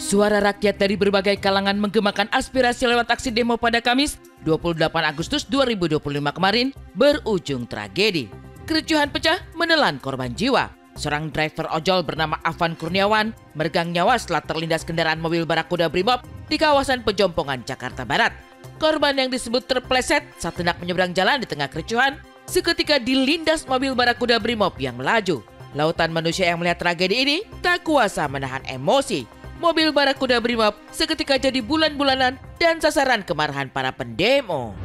Suara rakyat dari berbagai kalangan menggemakan aspirasi lewat aksi demo pada Kamis 28 Agustus 2025 kemarin berujung tragedi. Kericuhan pecah menelan korban jiwa. Seorang driver ojol bernama Afan Kurniawan meregang nyawa setelah terlindas kendaraan mobil Barakuda Brimob di kawasan Pejompongan, Jakarta Barat. Korban yang disebut terpleset saat hendak menyeberang jalan di tengah kericuhan seketika dilindas mobil Barakuda Brimob yang melaju. Lautan manusia yang melihat tragedi ini tak kuasa menahan emosi. Mobil Barakuda Brimob seketika jadi bulan-bulanan dan sasaran kemarahan para pendemo.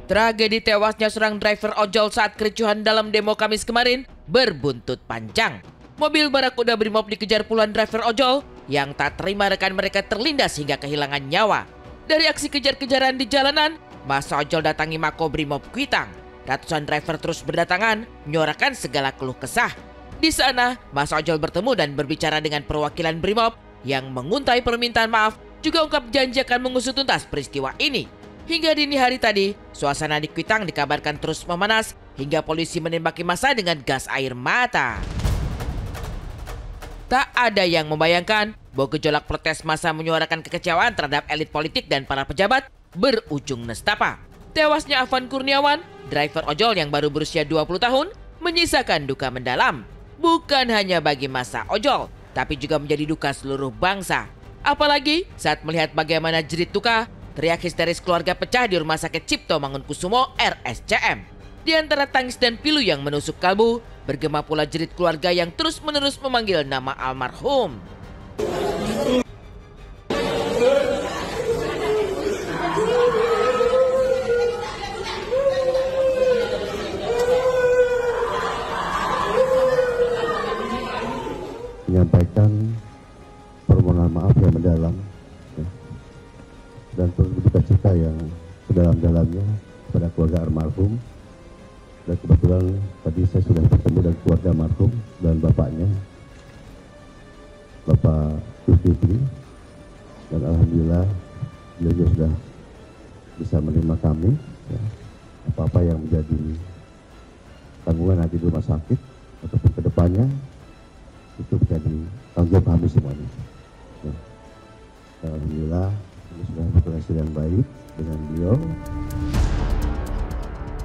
Tragedi tewasnya seorang driver ojol saat kericuhan dalam demo Kamis kemarin berbuntut panjang. Mobil Barakuda Brimob dikejar puluhan driver ojol yang tak terima rekan mereka terlindas hingga kehilangan nyawa. Dari aksi kejar-kejaran di jalanan, masa ojol datangi Mako Brimob Kuitang. Ratusan driver terus berdatangan, menyuarakan segala keluh kesah. Di sana, masa ojol bertemu dan berbicara dengan perwakilan Brimob yang menguntai permintaan maaf, juga ungkap janji akan mengusut tuntas peristiwa ini. Hingga dini hari tadi, suasana di Kuitang dikabarkan terus memanas hingga polisi menembaki massa dengan gas air mata. Tak ada yang membayangkan bahwa gejolak protes massa menyuarakan kekecewaan terhadap elit politik dan para pejabat berujung nestapa. Tewasnya Afan Kurniawan, driver ojol yang baru berusia 20 tahun, menyisakan duka mendalam. Bukan hanya bagi massa ojol, tapi juga menjadi duka seluruh bangsa. Apalagi saat melihat bagaimana jerit duka, teriak histeris keluarga pecah di Rumah Sakit Cipto Mangunkusumo RSCM. Di antara tangis dan pilu yang menusuk kalbu, bergema pula jerit keluarga yang terus-menerus memanggil nama almarhum. Menyampaikan permohonan maaf yang mendalam dan duka cita yang sedalam-dalamnya kepada keluarga almarhum. Dan kebetulan tadi saya sudah bertemu dengan keluarga almarhum dan bapaknya, Bapak Zulkifli, dan alhamdulillah beliau sudah bisa menerima kami. Apa-apa yang menjadi tanggungan nanti di rumah sakit ataupun kedepannya itu menjadi tanggung jawab kami semuanya. Alhamdulillah ini sudah berkoordinasi dengan baik dengan beliau.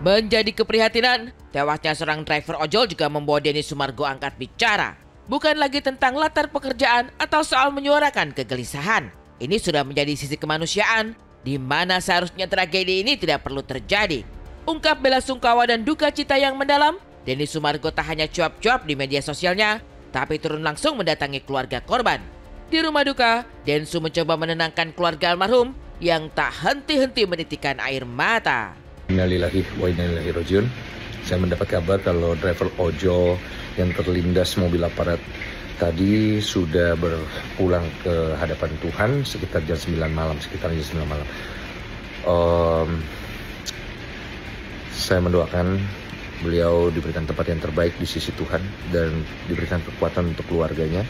Menjadi keprihatinan, tewasnya seorang driver ojol juga membawa Denny Sumargo angkat bicara. Bukan lagi tentang latar pekerjaan atau soal menyuarakan kegelisahan. Ini sudah menjadi sisi kemanusiaan, di mana seharusnya tragedi ini tidak perlu terjadi. Ungkap bela sungkawa dan duka cita yang mendalam, Denny Sumargo tak hanya cuap-cuap di media sosialnya, tapi turun langsung mendatangi keluarga korban. Di rumah duka, Densu mencoba menenangkan keluarga almarhum yang tak henti-henti menitikkan air mata. Innalillahi wa inna ilaihi rajiun. Saya mendapat kabar kalau driver ojol yang terlindas mobil aparat tadi sudah berpulang ke hadapan Tuhan sekitar jam 9 malam, Saya mendoakan beliau diberikan tempat yang terbaik di sisi Tuhan dan diberikan kekuatan untuk keluarganya.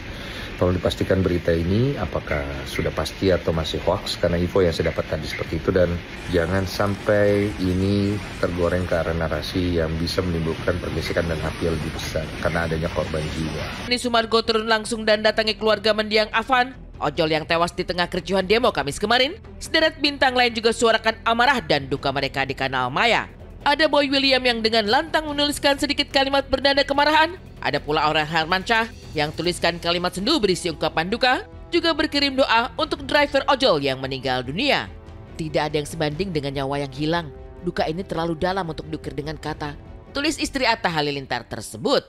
Tolong dipastikan berita ini apakah sudah pasti atau masih hoax, karena info yang saya dapat tadi seperti itu, dan jangan sampai ini tergoreng ke arah narasi yang bisa menimbulkan pergesekan dan api yang lebih besar karena adanya korban jiwa. Denny Sumargo turun langsung dan datangi keluarga mendiang Afan, ojol yang tewas di tengah kericuhan demo Kamis kemarin. Sederet bintang lain juga suarakan amarah dan duka mereka di kanal maya. Ada Boy William yang dengan lantang menuliskan sedikit kalimat bernada kemarahan. Ada pula Aurel Hermansyah yang tuliskan kalimat sendu berisi ungkapan duka, juga berkirim doa untuk driver ojol yang meninggal dunia. Tidak ada yang sebanding dengan nyawa yang hilang. Duka ini terlalu dalam untuk diukir dengan kata, tulis istri Atta Halilintar tersebut.